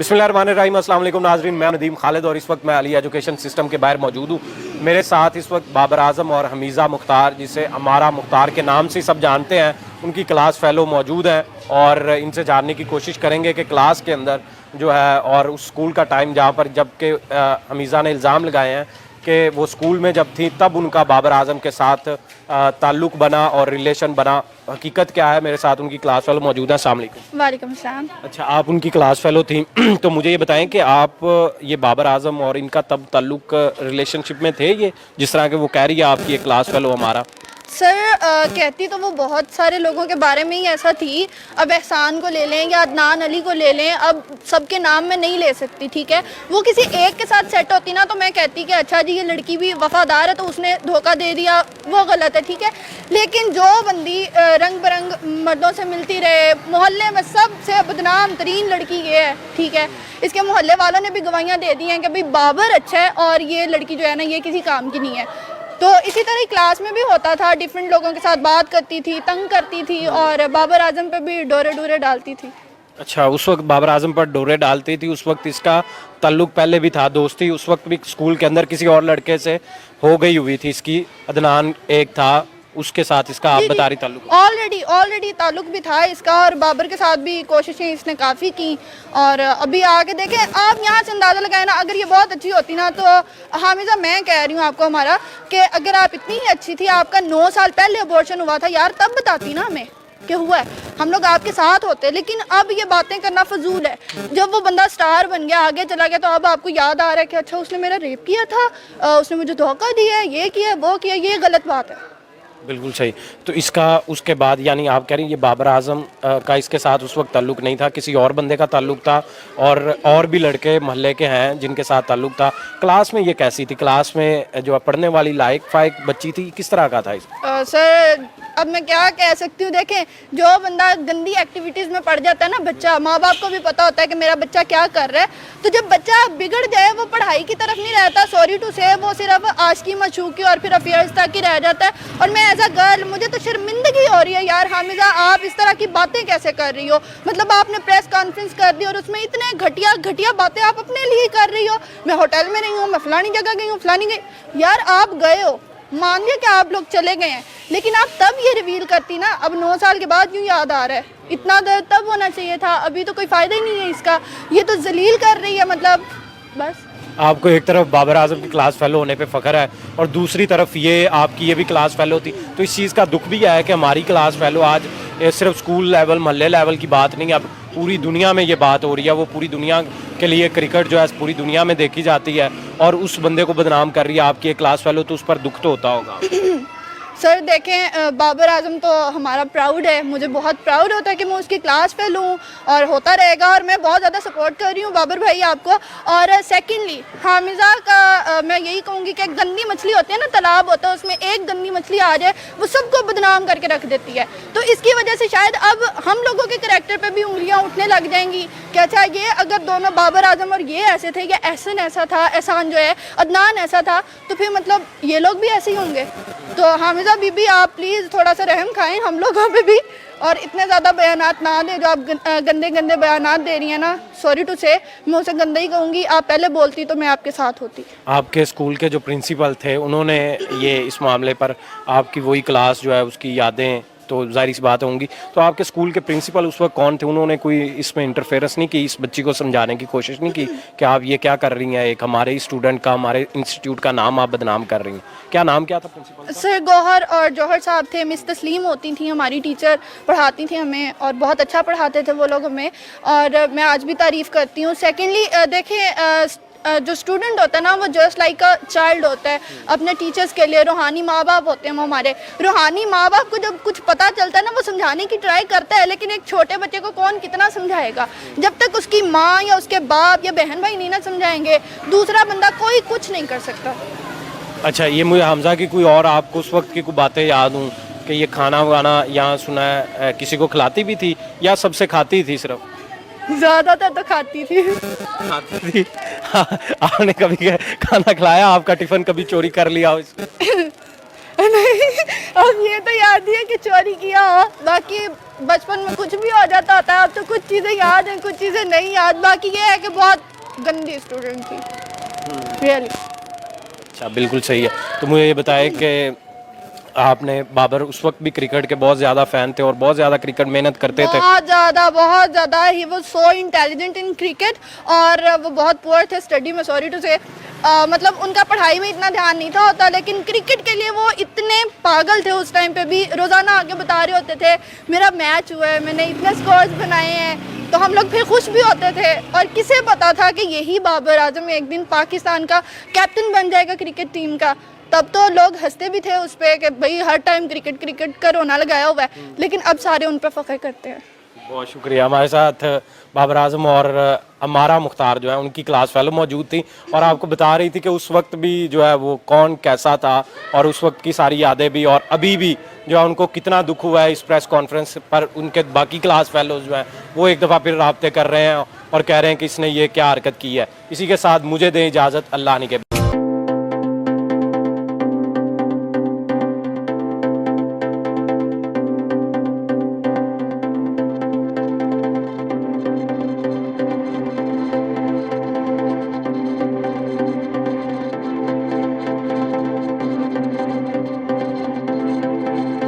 बिस्मिल्लाहिर्रहमानिर्रहीम, अस्सलाम वालेकुम नाज़रीन। मैं नदीम खालिद और इस वक्त मैं अली एजुकेशन सिस्टम के बाहर मौजूद हूँ। मेरे साथ इस वक्त बाबर आज़म और हमीज़ा मुख्तार, जिसे अमारा मुख्तार के नाम से सब जानते हैं, उनकी क्लास फ़ेलो मौजूद हैं और इनसे जानने की कोशिश करेंगे कि क्लास के अंदर जो है और उस स्कूल का टाइम जहाँ पर जबकि हमीज़ा ने इल्ज़ाम लगाए हैं कि वो स्कूल में जब थी तब उनका बाबर आज़म के साथ ताल्लुक़ बना और रिलेशन बना, हकीकत क्या है। मेरे साथ उनकी क्लास फेलो मौजूद है। अस्सलाम वालेकुम। वालेकुम सलाम। अच्छा, आप उनकी क्लास फेलो थी तो मुझे ये बताएं कि आप ये बाबर आज़म और इनका तब ताल्लुक़ रिलेशनशिप में थे, ये जिस तरह के वो कह रही है आपकी ये क्लास फेलो हमारा? सर कहती तो वो बहुत सारे लोगों के बारे में ही ऐसा थी। अब एहसान को ले लें या अदनान अली को ले लें, अब सबके नाम में नहीं ले सकती, ठीक है। वो किसी एक के साथ सेट होती ना तो मैं कहती कि अच्छा जी ये लड़की भी वफादार है तो उसने धोखा दे दिया, वो गलत है, ठीक है। लेकिन जो बंदी रंग बिरंग मर्दों से मिलती रहे, मोहल्ले में सबसे बदनाम तरीन लड़की ये है, ठीक है। इसके मोहल्ले वालों ने भी गवाहियाँ दे दी हैं कि भाई बाबर अच्छा है और ये लड़की जो है ना ये किसी काम की नहीं है। तो इसी तरह क्लास में भी होता था, डिफरेंट लोगों के साथ बात करती थी, तंग करती थी और बाबर आजम पे भी डोरे डोरे डालती थी। अच्छा, उस वक्त बाबर आजम पर डोरे डालती थी, उस वक्त इसका ताल्लुक़ पहले भी था, दोस्ती उस वक्त भी स्कूल के अंदर किसी और लड़के से हो गई हुई थी इसकी, अदनान एक था उसके साथ इसका, आप बता रही ताल्लुक़? ऑलरेडी ताल्लुक भी था इसका और बाबर के साथ भी कोशिशें इसने काफ़ी की। और अभी आगे देखें, आप यहाँ से अंदाज़ा लगाए ना, अगर ये बहुत अच्छी होती ना तो हामिज़ा, मैं कह रही हूँ आपको हमारा कि अगर आप इतनी ही अच्छी थी, आपका 9 साल पहले अबॉर्शन हुआ था यार, तब बताती ना हमें कि हुआ है, हम लोग आपके साथ होते। लेकिन अब ये बातें करना फजूल है। जब वो बंदा स्टार बन गया, आगे चला गया, तो अब आपको याद आ रहा है कि अच्छा उसने मेरा रेप किया था, उसने मुझे धोखा दिया है, ये किया वो किया, ये गलत बात है। बिल्कुल सही। तो इसका उसके बाद यानी आप कह रही हैं ये बाबर आज़म का इसके साथ उस वक्त ताल्लुक़ नहीं था, किसी और बंदे का ताल्लुक़ था और भी लड़के मोहल्ले के हैं जिनके साथ ताल्लुक़ था। क्लास में ये कैसी थी? क्लास में जो पढ़ने वाली लायक फायक बच्ची थी, किस तरह का था इसका? सर अब मैं क्या कह सकती हूँ, देखें जो बंदा गंदी एक्टिविटीज़ में पड़ जाता है ना बच्चा, माँ बाप को भी पता होता है कि मेरा बच्चा क्या कर रहा है, तो जब बच्चा बिगड़ जाए वो पढ़ाई की तरफ नहीं रहता, सॉरी टू से वो सिर्फ आशिकी मशूकी और फिर अफेयर्स तक ही रह जाता है। और मैं एज अ गर्ल, मुझे तो शर्मिंदगी हो रही है यार हामिज़ा, आप इस तरह की बातें कैसे कर रही हो? मतलब आपने प्रेस कॉन्फ्रेंस कर दी और उसमें इतने घटिया बातें आप अपने लिए कर रही हो। मैं होटल में नहीं हूँ, मैं फलानी जगह गई हूँ, फलानी गई। यार आप गए हो, मान लिया कि आप लोग चले गए हैं, लेकिन आप तब ये रिवील करती ना। अब 9 साल के बाद क्यों याद आ रहा है? इतना दर्द तब होना चाहिए था, अभी तो कोई फ़ायदा ही नहीं है इसका। ये तो जलील कर रही है, मतलब बस। आपको एक तरफ बाबर आज़म की क्लास फेलो होने पे फ़ख्र है और दूसरी तरफ ये आपकी ये भी क्लास फेलो थी, तो इस चीज़ का दुख भी है कि हमारी क्लास फेलो आज सिर्फ स्कूल लेवल मोहल्ले लेवल की बात नहीं है, अब पूरी दुनिया में ये बात हो रही है। वो पूरी दुनिया के लिए क्रिकेट जो है पूरी दुनिया में देखी जाती है और उस बंदे को बदनाम कर रही है आपकी एक क्लास फेलो, तो उस पर दुख तो होता होगा। सर देखें, बाबर आज़म तो हमारा प्राउड है, मुझे बहुत प्राउड होता है कि मैं उसकी क्लास फेल हूँ और होता रहेगा, और मैं बहुत ज़्यादा सपोर्ट कर रही हूँ बाबर भाई आपको। और सेकंडली हामिज़ा का मैं यही कहूँगी कि गंदी मछली होती है ना, तालाब होता है, उसमें एक गंदी मछली आ जाए वो सबको बदनाम करके रख देती है। तो इसकी वजह से शायद अब हम लोगों के करैक्टर पर भी उंगलियाँ उठने लग जाएंगी कि अच्छा ये अगर दोनों बाबर आज़म और ये ऐसे थे, या एहसन ऐसा था, एहसान जो है अदनान ऐसा था, तो फिर मतलब ये लोग भी ऐसे ही होंगे। तो हामिज़ा बीबी आप प्लीज़ थोड़ा सा रहम खाएं हम लोगों पे भी, और इतने ज़्यादा बयानात ना दें जो आप गंदे बयानात दे रही हैं ना। सॉरी टू से, मैं उसे गंदा ही कहूँगी, आप पहले बोलती तो मैं आपके साथ होती। आपके स्कूल के जो प्रिंसिपल थे उन्होंने ये इस मामले पर आपकी वही क्लास जो है उसकी यादें तो जाहिर सी बात होंगी, तो आपके स्कूल के प्रिंसिपल उस वक्त कौन थे? उन्होंने कोई इसमें इंटरफेरेंस नहीं की, इस बच्ची को समझाने की कोशिश नहीं की कि आप ये क्या कर रही हैं, एक हमारे स्टूडेंट का, हमारे इंस्टीट्यूट का नाम आप बदनाम कर रही हैं? क्या नाम क्या था प्रिंसिपल का? सर गौहर और जौहर साहब थे, मिस तस्लीम होती थी हमारी टीचर, पढ़ाती थी हमें और बहुत अच्छा पढ़ाते थे वो लोग हमें, और मैं आज भी तारीफ़ करती हूँ। सेकेंडली देखें, जो स्टूडेंट होता है ना वो जस्ट लाइक अ चाइल्ड होता है अपने टीचर्स के लिए, रूहानी माँ बाप होते हैं वो हमारे। रूहानी माँ बाप को जब कुछ पता चलता है ना वो समझाने की ट्राई करता है, लेकिन एक छोटे बच्चे को कौन कितना समझाएगा? जब तक उसकी माँ या उसके बाप या बहन भाई नहीं ना समझाएंगे, दूसरा बंदा कोई कुछ नहीं कर सकता। अच्छा, ये मुझे हमजा की कोई और आपको उस वक्त की कोई बातें याद हूँ कि ये खाना वाना यहाँ सुना है किसी को खिलाती भी थी या सबसे खाती थी? सिर्फ ज़्यादातर तो खाती थी। खाती थी। हाँ, आपने कभी खाना खिलाया? आपका टिफिन कभी चोरी कर लिया हो इसको? नहीं, अब ये तो याद ही है कि चोरी किया हो, बाकी बचपन में कुछ भी हो जाता होता है, अब तो कुछ चीज़ें याद हैं, कुछ चीज़ें नहीं याद। बाकी ये है कि बहुत गंदी स्टूडेंट थी रियली। अच्छा, बिल्कुल सही है। तो मुझे ये बताएं कि आपने बाबर उस वक्त भी क्रिकेट के बहुत ज़्यादा फ़ैन थे और बहुत ज़्यादा क्रिकेट मेहनत करते थे। बहुत ज़्यादा ही वो सो इंटेलिजेंट इन क्रिकेट, और वो बहुत पुअर थे स्टडी में, सॉरी टू से। मतलब उनका पढ़ाई में इतना ध्यान नहीं था होता, लेकिन क्रिकेट के लिए वो इतने पागल थे उस टाइम पे भी। रोज़ाना आके बता रहे होते थे मेरा मैच हुआ है, मैंने इतने स्कोर्स बनाए हैं, तो हम लोग फिर खुश भी होते थे। और किसे पता था कि यही बाबर आजम एक दिन पाकिस्तान का कैप्टन बन जाएगा क्रिकेट टीम का। तब तो लोग हंसते भी थे उस पर कि भाई हर टाइम क्रिकेट क्रिकेट का रोना लगाया हुआ है, लेकिन अब सारे उन पर फ़ख्र करते हैं। बहुत शुक्रिया। हमारे साथ बाबर आजम और अमारा मुख्तार जो है उनकी क्लास फेलो मौजूद थी और आपको बता रही थी कि उस वक्त भी जो है वो कौन कैसा था और उस वक्त की सारी यादें भी, और अभी भी जो है उनको कितना दुख हुआ है इस प्रेस कॉन्फ्रेंस पर। उनके बाकी क्लास फेलोज जो हैं वो एक दफ़ा फिर राब्ते कर रहे हैं और कह रहे हैं कि इसने ये क्या हरकत की है। इसी के साथ मुझे दें इजाज़त, अल्लाह ने के।